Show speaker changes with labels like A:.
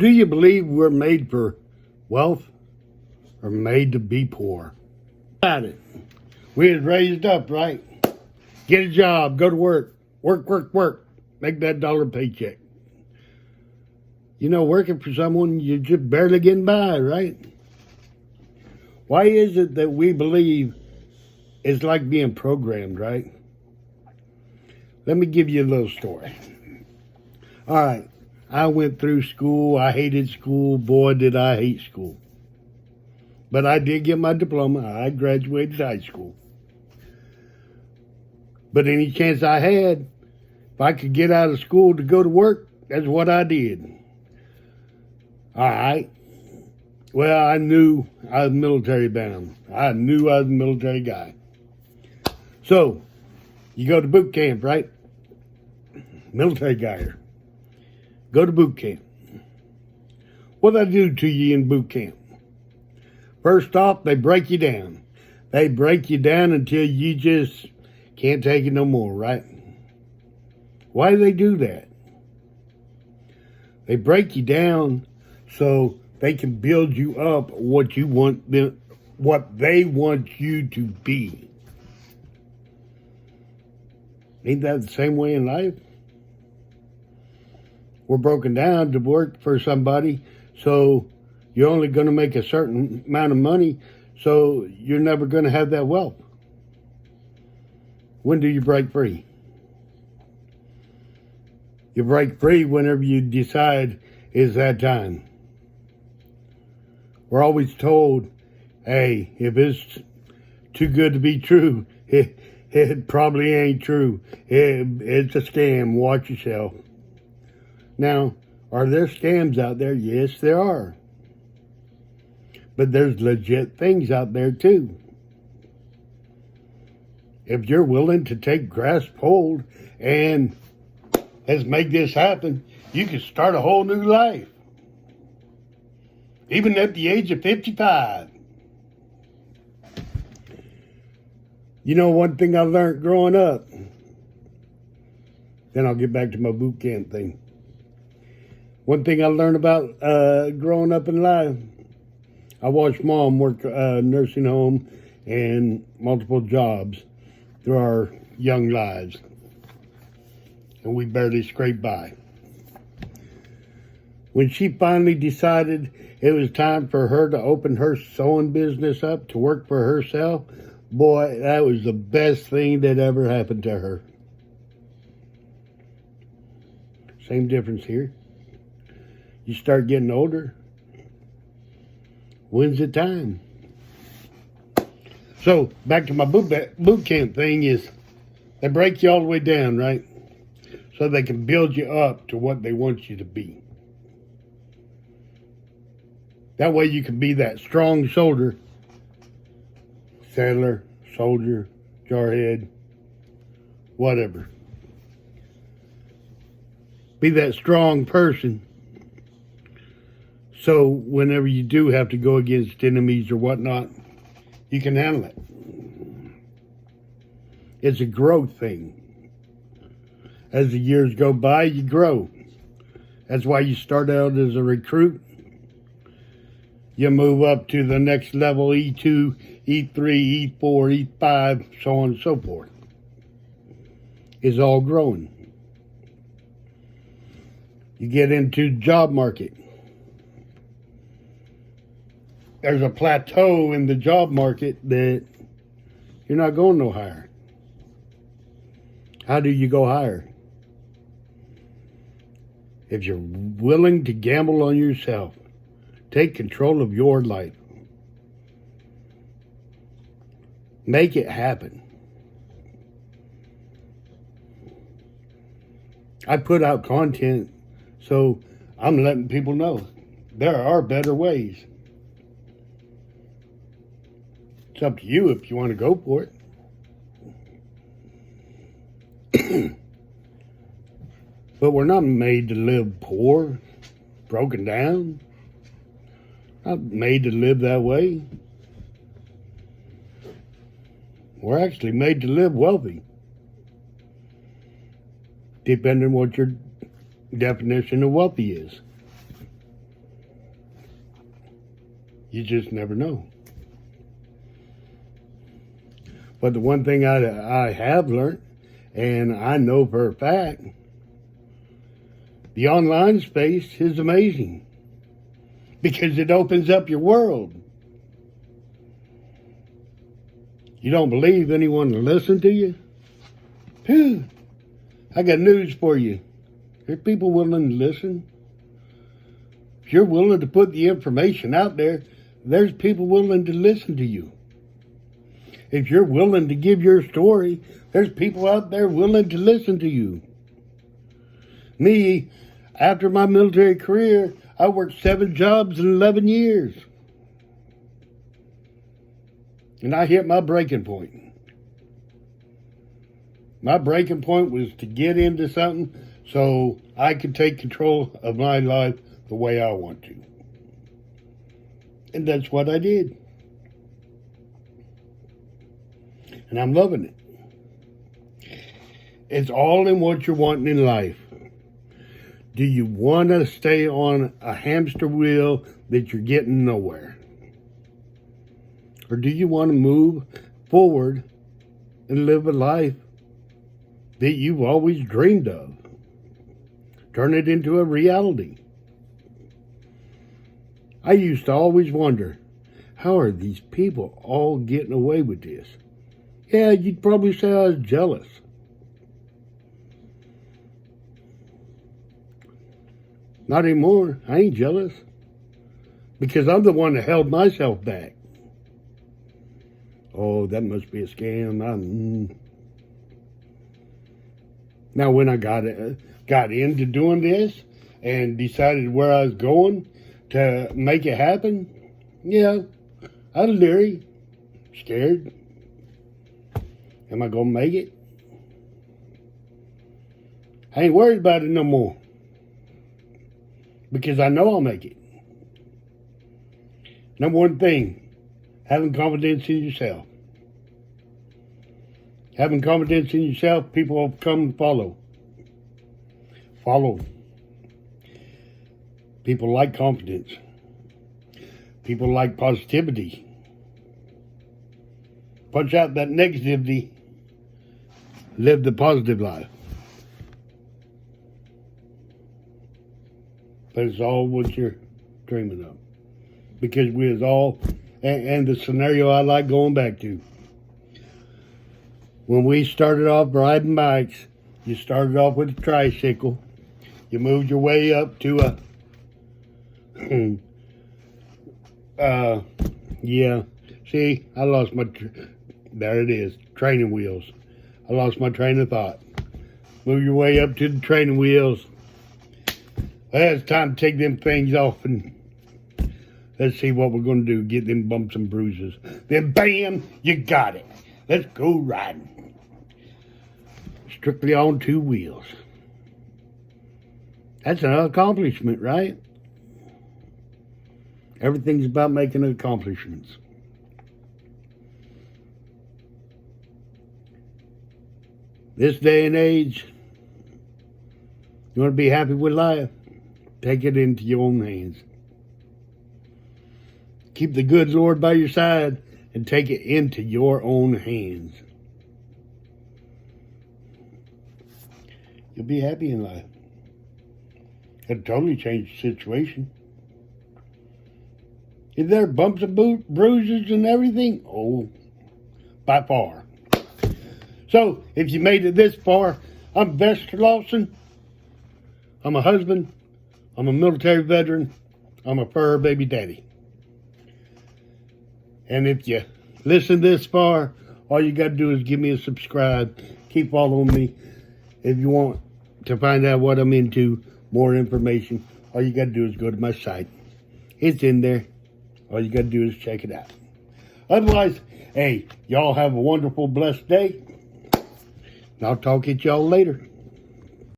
A: Do you believe we're made for wealth or made to be poor? Got it. We was raised up, right? Get a job, go to work, work, make that dollar paycheck. You know, working for someone, you're just barely getting by, right? Why is it that we believe it's like being programmed, right? Let me give you a little story. All right. I went through school. I hated school. Boy, did I hate school. But I did get my diploma. I graduated high school. But any chance I had, if I could get out of school to go to work, that's what I did. All right. Well, I knew I was military bound. I knew I was a military guy. So, you go to boot camp, right? Military guy here. Go to boot camp. What do they do to you in boot camp? First off, they break you down. They break you down until you just can't take it no more, right? Why do they do that? They break you down so they can build you up what you want them, what they want you to be. Ain't that the same way in life? We're broken down to work for somebody, so you're only going to make a certain amount of money, so you're never going to have that wealth. When do you break free? You break free whenever you decide it's that time. We're always told, hey, if it's too good to be true, it probably ain't true. It's a scam. Watch yourself. Now, are there scams out there? Yes, there are. But there's legit things out there too. If you're willing to take grasp hold and let's make this happen, you can start a whole new life. Even at the age of 55. You know, one thing I learned growing up, then I'll get back to my boot camp thing. One thing I learned about growing up in life, I watched Mom work nursing home and multiple jobs through our young lives. And we barely scraped by. When she finally decided it was time for her to open her sewing business up to work for herself, boy, that was the best thing that ever happened to her. Same difference here. You start getting older. When's the time? So, back to my boot camp thing is, they break you all the way down, right? So they can build you up to what they want you to be. That way you can be that strong shoulder, sailor, soldier, jarhead, whatever. Be that strong person. So whenever you do have to go against enemies or whatnot, you can handle it. It's a growth thing. As the years go by, you grow. That's why you start out as a recruit. You move up to the next level, E2, E3, E4, E5, so on and so forth. It's all growing. You get into the job market. There's a plateau in the job market that you're not going no higher. How do you go higher? If you're willing to gamble on yourself, take control of your life. Make it happen. I put out content, so I'm letting people know there are better ways. It's up to you if you want to go for it. But we're not made to live poor, broken down. Not made to live that way. We're actually made to live wealthy. Depending on what your definition of wealthy is. You just never know. But the one thing I have learned, and I know for a fact, the online space is amazing because it opens up your world. You don't believe anyone will listen to you? Phew, I got news for you. There's people willing to listen. If you're willing to put the information out there, there's people willing to listen to you. If you're willing to give your story, there's people out there willing to listen to you. Me, after my military career, I worked 7 jobs in 11 years. And I hit my breaking point. My breaking point was to get into something so I could take control of my life the way I want to. And that's what I did. And I'm loving it. It's all in what you're wanting in life. Do you want to stay on a hamster wheel that you're getting nowhere? Or do you want to move forward and live a life that you've always dreamed of? Turn it into a reality. I used to always wonder, how are these people all getting away with this? Yeah, you'd probably say I was jealous. Not anymore. I ain't jealous. Because I'm the one that held myself back. Oh, that must be a scam. Now, when I got into doing this and decided where I was going to make it happen, yeah, I was leery, scared. Am I going to make it? I ain't worried about it no more. Because I know I'll make it. Number one thing, having confidence in yourself. Having confidence in yourself, people will come and follow. Follow. People like confidence. People like positivity. Punch out that negativity. Live the positive life. But it's all what you're dreaming of. Because we is all, and the scenario I like going back to. When we started off riding bikes, you started off with a tricycle. You moved your way up to yeah. See, I lost my, there it is, training wheels. I lost my train of thought. Move your way up to the training wheels. Well, it's time to take them things off and let's see what we're going to do. Get them bumps and bruises. Then bam, you got it. Let's go riding. Strictly on 2 wheels. That's an accomplishment, right? Everything's about making accomplishments. This day and age, you want to be happy with life? Take it into your own hands. Keep the good Lord by your side and take it into your own hands. You'll be happy in life. It'll totally change the situation. Is there bumps and bruises and everything? Oh, by far. So, if you made it this far, I'm Vester Lawson. I'm a husband. I'm a military veteran. I'm a fur baby daddy. And if you listen this far, all you got to do is give me a subscribe. Keep following me. If you want to find out what I'm into, more information, all you got to do is go to my site. It's in there. All you got to do is check it out. Otherwise, hey, y'all have a wonderful, blessed day. And I'll talk at y'all later.